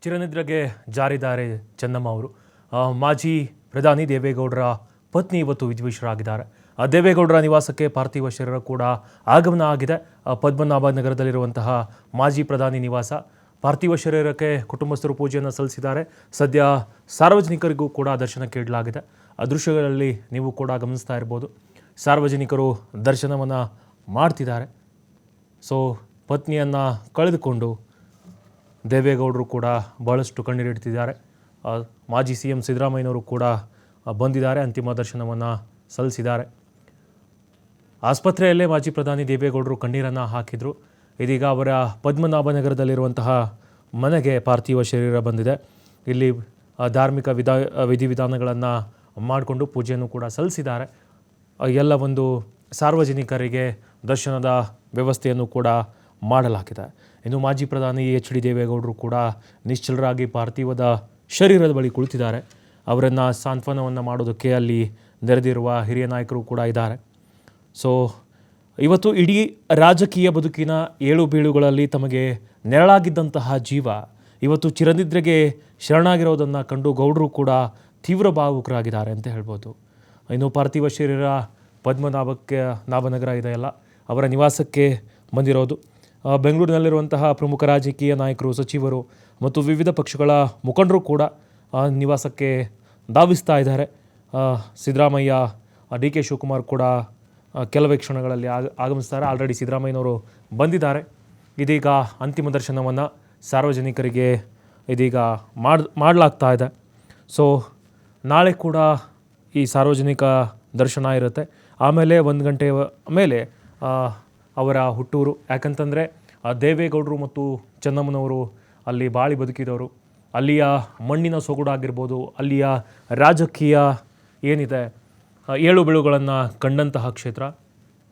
ಚಿರನಿದ್ರೆಗೆ ಜಾರಿದ್ದಾರೆ ಚೆನ್ನಮ್ಮ ಅವರು. ಮಾಜಿ ಪ್ರಧಾನಿ ದೇವೇಗೌಡರ ಪತ್ನಿ ಇವತ್ತು ವಿಧಿವಶರಾಗಿದ್ದಾರೆ. ದೇವೇಗೌಡರ ನಿವಾಸಕ್ಕೆ ಪಾರ್ಥಿವ ಶರೀರ ಕೂಡ ಆಗಮನ ಆಗಿದೆ. ಪದ್ಮನಾಭ ನಗರದಲ್ಲಿರುವಂತಹ ಮಾಜಿ ಪ್ರಧಾನಿ ನಿವಾಸ. ಪಾರ್ಥಿವ ಶರೀರಕ್ಕೆ ಕುಟುಂಬಸ್ಥರು ಪೂಜೆಯನ್ನು ಸಲ್ಲಿಸಿದ್ದಾರೆ. ಸದ್ಯ ಸಾರ್ವಜನಿಕರಿಗೂ ಕೂಡ ದರ್ಶನಕ್ಕೆ ಇಡಲಾಗಿದೆ. ಆ ದೃಶ್ಯಗಳಲ್ಲಿ ನೀವು ಕೂಡ ಗಮನಿಸ್ತಾ ಇರ್ಬೋದು. ಸಾರ್ವಜನಿಕರು ದರ್ಶನವನ್ನು ಮಾಡ್ತಿದ್ದಾರೆ. ಸೊ ಪತ್ನಿಯನ್ನು ಕಳೆದುಕೊಂಡು ದೇವೇಗೌಡರು ಕೂಡ ಬಹಳಷ್ಟು ಕಣ್ಣೀರಿಡ್ತಿದ್ದಾರೆ. ಮಾಜಿ CM ಸಿದ್ದರಾಮಯ್ಯನವರು ಕೂಡ ಬಂದಿದ್ದಾರೆ, ಅಂತಿಮ ದರ್ಶನವನ್ನು ಸಲ್ಲಿಸಿದ್ದಾರೆ. ಆಸ್ಪತ್ರೆಯಲ್ಲೇ ಮಾಜಿ ಪ್ರಧಾನಿ ದೇವೇಗೌಡರು ಕಣ್ಣೀರನ್ನು ಹಾಕಿದರು. ಇದೀಗ ಅವರ ಪದ್ಮನಾಭ ನಗರದಲ್ಲಿರುವಂತಹ ಮನೆಗೆ ಪಾರ್ಥಿವ ಶರೀರ ಬಂದಿದೆ. ಇಲ್ಲಿ ಧಾರ್ಮಿಕ ವಿಧಿವಿಧಾನಗಳನ್ನು ಮಾಡಿಕೊಂಡು ಪೂಜೆಯನ್ನು ಕೂಡ ಸಲ್ಲಿಸಿದ್ದಾರೆ. ಎಲ್ಲ ಒಂದು ಸಾರ್ವಜನಿಕರಿಗೆ ದರ್ಶನದ ವ್ಯವಸ್ಥೆಯನ್ನು ಕೂಡ ಮಾಡಲಾಗಿದೆ. ಇನ್ನು ಮಾಜಿ ಪ್ರಧಾನಿ HD ದೇವೇಗೌಡರು ಕೂಡ ನಿಶ್ಚಲರಾಗಿ ಪಾರ್ಥಿವದ ಶರೀರದ ಬಳಿ ಕುಳಿತಿದ್ದಾರೆ. ಅವರನ್ನು ಸಾಂತ್ವನವನ್ನು ಮಾಡೋದಕ್ಕೆ ಅಲ್ಲಿ ನೆರೆದಿರುವ ಹಿರಿಯ ನಾಯಕರು ಕೂಡ ಇದ್ದಾರೆ. ಸೊ ಇವತ್ತು ಇಡೀ ರಾಜಕೀಯ ಬದುಕಿನ ಏಳು ಬೀಳುಗಳಲ್ಲಿ ತಮಗೆ ನೆರಳಾಗಿದ್ದಂತಹ ಜೀವ ಇವತ್ತು ಚಿರನಿದ್ರೆಗೆ ಶರಣಾಗಿರೋದನ್ನು ಕಂಡು ಗೌಡರು ಕೂಡ ತೀವ್ರ ಭಾವುಕರಾಗಿದ್ದಾರೆ ಅಂತ ಹೇಳ್ಬೋದು. ಇನ್ನು ಪಾರ್ಥಿವ ಶರೀರ ನಾಭನಗರ ಇದೆಯಲ್ಲ, ಅವರ ನಿವಾಸಕ್ಕೆ ಬಂದಿರೋದು. ಬೆಂಗಳೂರಿನಲ್ಲಿರುವಂತಹ ಪ್ರಮುಖ ರಾಜಕೀಯ ನಾಯಕರು, ಸಚಿವರು ಮತ್ತು ವಿವಿಧ ಪಕ್ಷಗಳ ಮುಖಂಡರು ಕೂಡ ನಿವಾಸಕ್ಕೆ ಧಾವಿಸ್ತಾ ಇದ್ದಾರೆ. ಸಿದ್ದರಾಮಯ್ಯ, DK ಶಿವಕುಮಾರ್ ಕೂಡ ಕೆಲವೇ ಕ್ಷಣಗಳಲ್ಲಿ ಆಗಮಿಸ್ತಾರೆ. ಆಲ್ರೆಡಿ ಸಿದ್ದರಾಮಯ್ಯನವರು ಬಂದಿದ್ದಾರೆ. ಇದೀಗ ಅಂತಿಮ ದರ್ಶನವನ್ನು ಸಾರ್ವಜನಿಕರಿಗೆ ಇದೀಗ ಮಾಡಲಾಗ್ತಾ ಇದೆ. ಸೊ ನಾಳೆ ಕೂಡ ಈ ಸಾರ್ವಜನಿಕ ದರ್ಶನ ಇರುತ್ತೆ. ಆಮೇಲೆ 1 ಗಂಟೆ ಮೇಲೆ ಅವರ ಹುಟ್ಟೂರು. ಯಾಕಂತಂದರೆ ದೇವೇಗೌಡರು ಮತ್ತು ಚೆನ್ನಮ್ಮನವರು ಅಲ್ಲಿ ಬಾಳಿ ಬದುಕಿದವರು. ಅಲ್ಲಿಯ ಮಣ್ಣಿನ ಸೊಗಡಾಗಿರ್ಬೋದು, ಅಲ್ಲಿಯ ರಾಜಕೀಯ ಏನಿದೆ ಏಳು ಬೀಳುಗಳನ್ನು ಕಂಡಂತಹ ಕ್ಷೇತ್ರ.